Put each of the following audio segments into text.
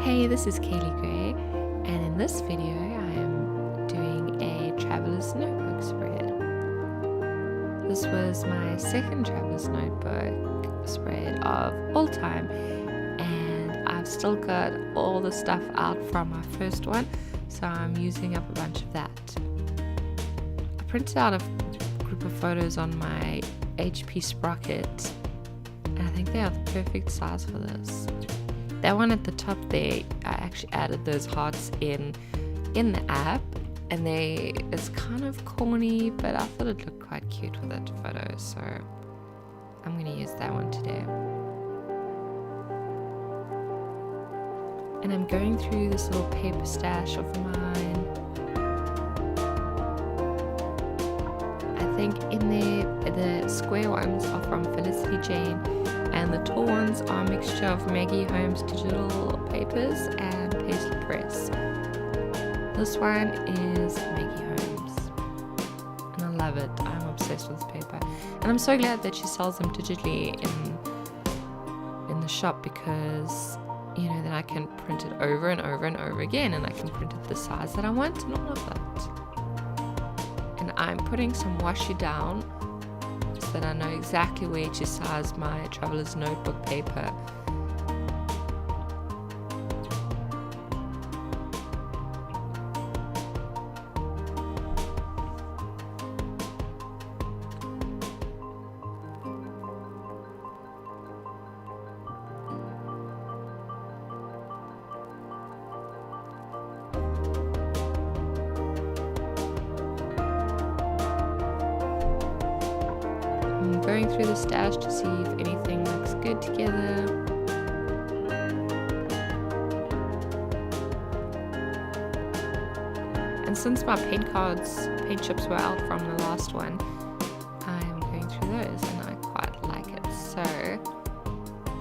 Hey, this is Kaylee Gray, and in this video I am doing a traveler's notebook spread. This was my second traveler's notebook spread of all time, and I've still got all the stuff out from my first one, so I'm using up a bunch of that. I printed out a group of photos on my HP Sprocket, and I think they are the perfect size for this. That one at the top there, I actually added those hearts in the app, and it's kind of corny, but I thought it looked quite cute with that photo, so I'm going to use that one today. And I'm going through this little paper stash of mine. I think in there, the square ones are from Felicity Jane, and the tall ones are a mixture of Maggie Holmes digital papers and Paisley Press. This one is Maggie Holmes, and I love it. I'm obsessed with this paper, and I'm so glad that she sells them digitally in the shop, because then I can print it over and over and over again, and I can print it the size that I want and all of that. And I'm putting some washi down so that I know exactly where to size my traveler's notebook paper. I'm going through the stash to see if anything looks good together. And since my paint chips were out from the last one, I'm going through those, and I quite like it. So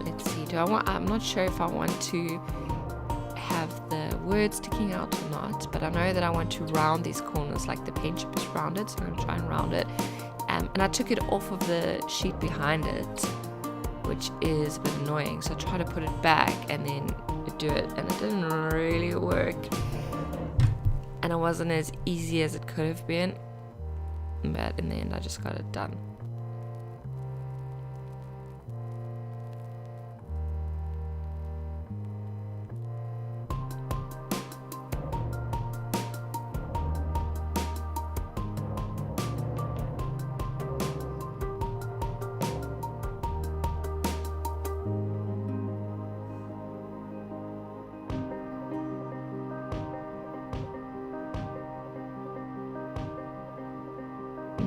let's see, I'm not sure if I want to have the words sticking out or not, but I know that I want to round these corners like the paint chip is rounded, so I'm going to try and round it. And I took it off of the sheet behind it, which is a bit annoying, so I tried to put it back and then do it, and it didn't really work, and it wasn't as easy as it could have been, but in the end I just got it done.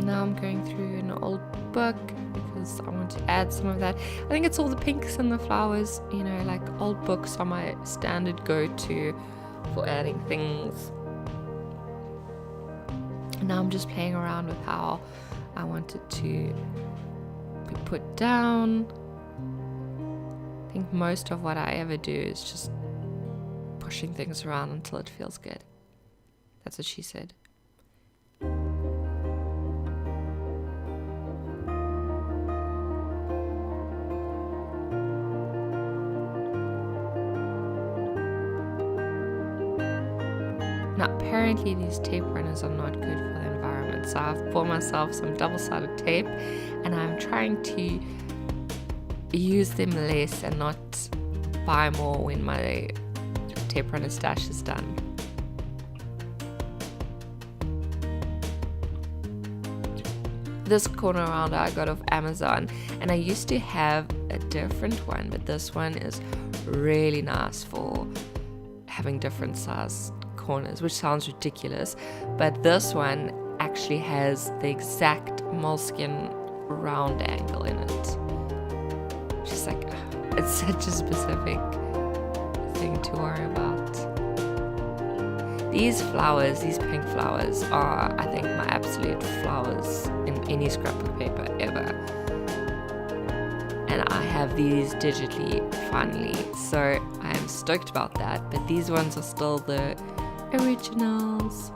Now I'm going through an old book because I want to add some of that. I think it's all the pinks and the flowers, like old books are my standard go-to for adding things. And now I'm just playing around with how I want it to be put down. I think most of what I ever do is just pushing things around until it feels good. That's what she said. Now, apparently these tape runners are not good for the environment, so I've bought myself some double-sided tape, and I'm trying to use them less and not buy more when my tape runner stash is done. This corner rounder I got off Amazon, and I used to have a different one, but this one is really nice for having different size corners, which sounds ridiculous, but this one actually has the exact moleskin round angle in it. Just like, it's such a specific thing to worry about. These flowers, these pink flowers, are, I think, my absolute flowers in any scrapbook paper ever. And I have these digitally finally, so I am stoked about that, but these ones are still the originals.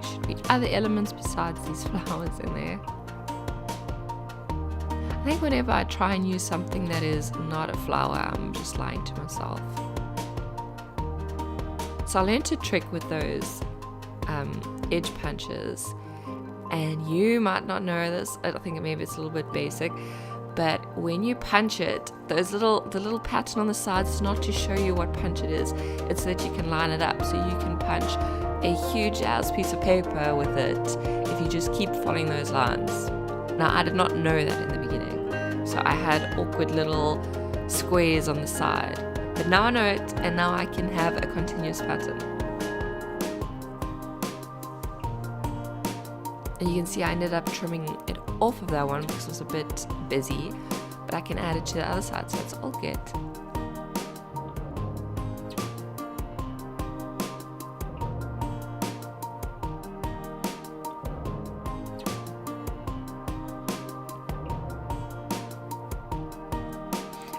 should be other elements besides these flowers in there. I think whenever I try and use something that is not a flower, I'm just lying to myself. So I learned a trick with those edge punches, and you might not know this. I think maybe it's a little bit basic, but when you punch it, the little pattern on the sides is not to show you what punch it is. It's so that you can line it up, so you can punch a huge ass piece of paper with it if you just keep following those lines. Now, I did not know that in the beginning, so I had awkward little squares on the side, but now I know it, and now I can have a continuous pattern. And you can see I ended up trimming it off of that one because it was a bit busy, but I can add it to the other side, so it's all good.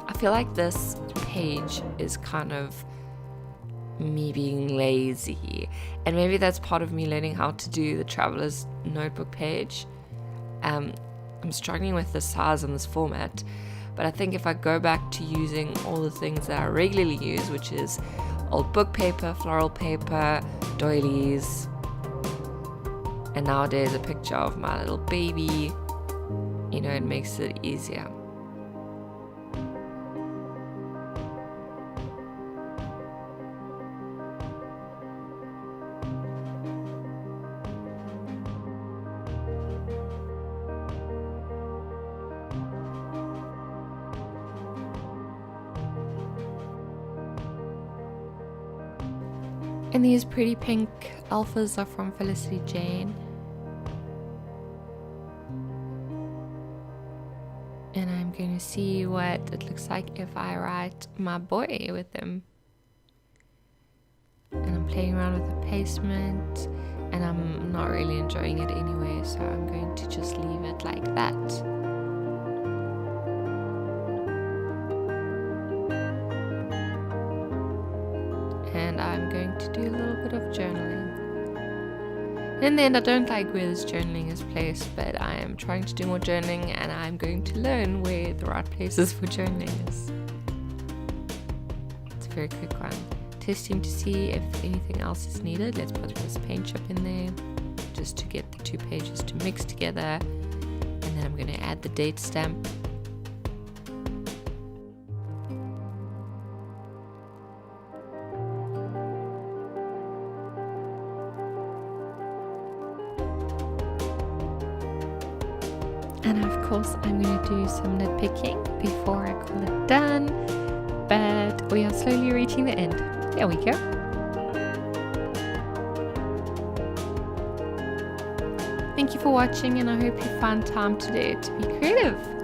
I feel like this page is kind of me being lazy, and maybe that's part of me learning how to do the traveler's notebook page. I'm struggling with the size and this format, but I think if I go back to using all the things that I regularly use, which is old book paper, floral paper, doilies, and nowadays a picture of my little baby, you know, it makes it easier. And these pretty pink alphas are from Felicity Jane. And I'm going to see what it looks like if I write my boy with them. And I'm playing around with the placement, and I'm not really enjoying it anyway, so I'm going to just leave it like that. And I'm going to do a little bit of journaling. In the end, I don't like where this journaling is placed, but I am trying to do more journaling, and I'm going to learn where the right places for journaling is. It's a very quick one. Testing to see if anything else is needed. Let's put this paint chip in there just to get the two pages to mix together, and then I'm going to add the date stamp. And of course I'm going to do some nitpicking before I call it done, but we are slowly reaching the end. There we go. Thank you for watching, and I hope you found time today to be creative.